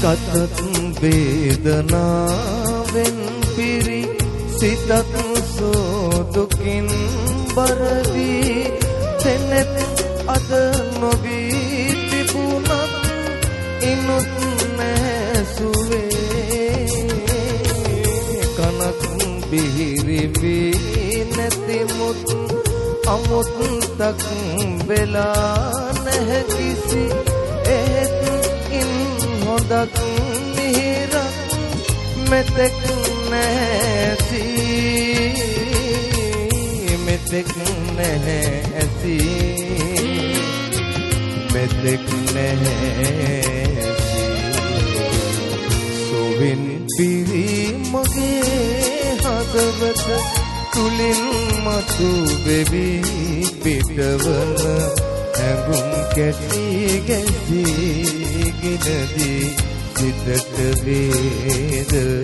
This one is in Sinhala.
කතත් වේදනාවෙන් පිරි සිතත් සෝදුකින් බරවී තෙනෙත් අද නොවී තිබුණත් ඉනුත් නැසුවේ කනක් බිහිරිවී නැතිමුත් අමුත්තක් වෙලා නැහැ කිසි එහෙත් ඉන් හොඳක් මිහිරක් මෙතෙක් නැති මෙතෙක් නැති මෙතෙක් නැති සොවින් පිරි මගේ හදවත තුලින් මතු වෙවි පිටවන හැඟුම් කැටි ගැසී ගිනදී සිතට වේදනා